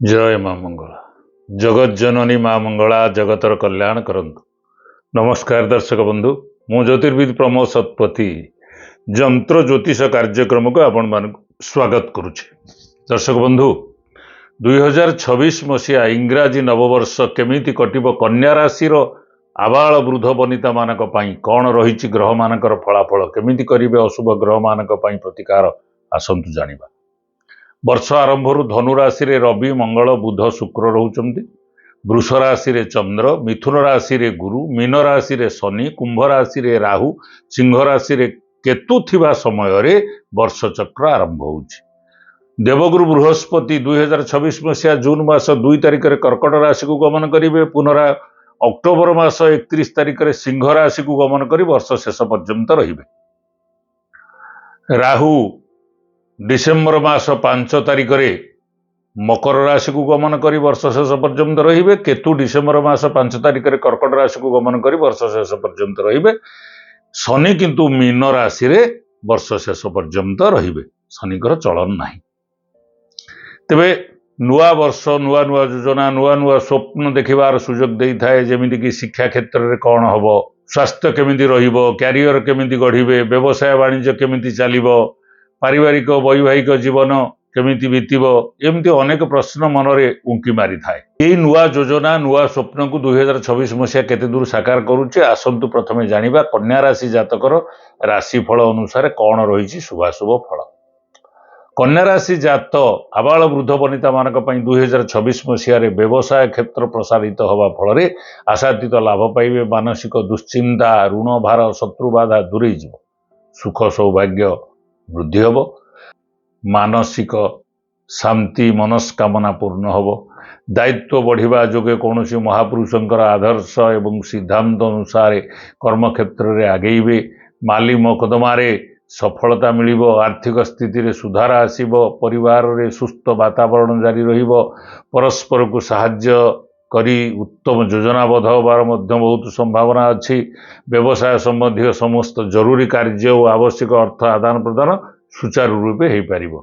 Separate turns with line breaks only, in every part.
जय माँ मंगला जगत जननी माँ मंगला जगतर कल्याण करंतु। नमस्कार दर्शक बंधु, मु ज्योतिर्विद प्रमोद शतपथी जंत्र ज्योतिष कार्यक्रम को आपण मान स्वागत करुचे। दर्शक बंधु, 2026 मसीहा इंग्राजी नववर्ष केमिति कटिब, कन्या राशि आबाल वृद्ध वनिता मानक पई कौन रही ग्रह मानकर फलाफल केमिति करिवे, अशुभ ग्रह मानक पई प्रतिकार आसंतु जानिबा। वर्ष आरंभ धनु राशि रे रवि मंगल बुध शुक्र रोचंती, वृष राशि रे चंद्र, मिथुन राशि रे गुरु, मीन राशि रे शनि, कुंभ राशि रे राहु, सिंह राशि रे केतु थिबा समय रे वर्ष चक्र आरंभ होउछि। देवगुरु बृहस्पति 2026 मसीहा जून मास 2 तारिख रे कर्कट राशि को गमन करिवे, पुनरा अक्टोबर मास 31 तारिख रे सिंह राशि को गमन करी वर्ष शेष पर्यंत रहिबे। राहु डिसेम्बर मास 5 तारिख रे मकर राशि को गमन करी वर्ष शेष पर्यंत रहिबे। केतु डिसेम्बर मास 5 तारिख रे कर्कट राशि को गमन करी वर्ष शेष पर्यंत रहिबे। शनि किंतु मीन राशि रे वर्ष शेष पर्यंत रहिबे, शनिकर चलन नाही। तेबे नुआ वर्ष नुआ नुआ योजना नुआ नुआ स्वप्न देखिबार सुजोग देई थाए, जेमिति कि शिक्षा क्षेत्र रे कोन हबो, स्वास्थ्य केमिति रहिबो, कैरियर केमिति गढिबे, व्यवसाय वाणिज्य केमिति चलिबो, पारिवारिक वैवाहिक जीवन केमिति बीतिबो, एमती अनेक प्रश्न मनरे उंकी मारी थाए। एई नुआ योजना नुआ स्वप्न को 2026 मसीहा केते दूर साकार करूचे, आसंतु प्रथमे जानिबा कन्या राशि जातकर राशि फल अनुसार कौन रही शुभाशुभ फल। कन्या राशि जात आबाल वृद्ध वनिता मानक पई 2026 मसीहा रे व्यवसाय क्षेत्र प्रसारित हवा फल आशातीत लाभ पाइबे। मानसिक दुश्चिंता ऋण भार शत्रु बाधा दूरे जीव, सुख सौभाग्य वृद्धि हब, मानसिक शांति मनस्कामना पूर्ण हब। दायित्व बढ़िबा जोगे कौनसी महापुरुषंकर आदर्श एवं सिद्धांत अनुसार कर्म क्षेत्र रे आगेइबे। माली मोकदमारे सफलता मिलिबो, आर्थिक स्थिति रे सुधार आसीबो, परिवार रे सुस्थ वातावरण जारी रहिबो, परस्पर को सहाय्य करी उत्तम योजनाबद्ध होबार मध्य बहुत संभावना अच्छी। व्यवसाय संबंधी समस्त जरूरी कार्य और आवश्यक अर्थ आदान प्रदान सुचारू रूपे हो पारिबो।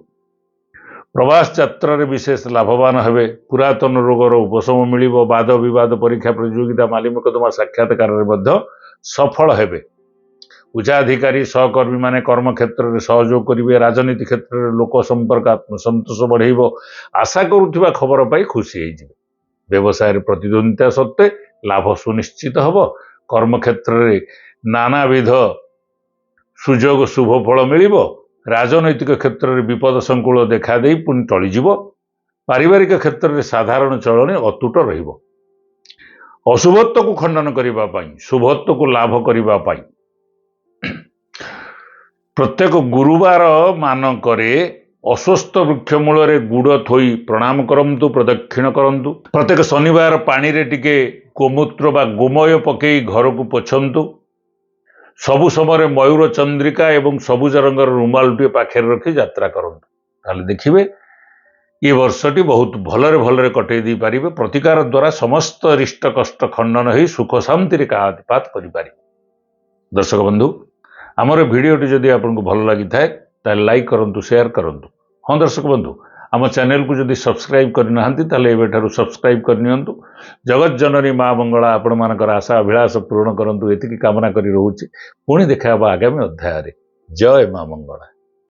प्रवास यात्रा रे विशेष लाभवान हेबे। पुरातन रोगर उपशम मिलिबो। वाद विवाद परीक्षा प्रतियोगिता माली मोकदमा साक्षात्कार रे मध्य सफल हेबे। उच्चाधिकारी सहकर्मी माने कर्म क्षेत्र रे सहयोग करिवे। राजनीति क्षेत्र रे लोक संपर्क आत्मसंतोष बढ़ेइबो। आशा करुथिबा खबर पाई खुशी होई जिवे। व्यवसाय रे प्रतिद्वंदिता सत्वे लाभ सुनिश्चित हब। कर्म क्षेत्र रे नानाविध सुजोग शुभ फल मिलिबो। राजनैतिक क्षेत्र रे विपद संकुल देखा देई पुनि टळि जिवो। पारिवारिक क्षेत्र रे साधारण चलने अतुट रहिबो। अशुभत्व को खंडन करिबा पई, शुभत्व को लाभ करिबा पई प्रत्येक गुरुवार मानकरे अस्वस्थ वृक्ष मूल रे गुड़ थोई प्रणाम करंतु, प्रदक्षिण करंतु। प्रत्येक शनिवार पानी रे टिके गोमूत्र बा गोमय पकई घर को पोछंतु। सबु समय मयूर चंद्रिका एवं सबुज रंगर रुमाल टे पाखे रखी यात्रा करंतु। ताले देखिबे ये वर्षटी बहुत भलरे भलरे कटई दी पारिबे। प्रतिकार द्वारा समस्त रिष्ट कष्ट खंडन होई सुख शांति रे काहातिपात करि पारिबे। दर्शक बंधु, आमर भिडियोटी जदि आपको भल लगी थाए ताले लाइक करंतु, शेयर करंतु। हाँ दर्शक बंधु, आम चैनल को जदि सब्सक्राइब करना ताले एबेठारु सब्सक्राइब करनियंतु। जगत जननी माँ मंगला आपण मानकर आशा अभिलाष पूर्ण करंतु, एतिकी कामना करी रहूची। पुणी देखा आगामी अध्याय रे। जय माँ मंगला।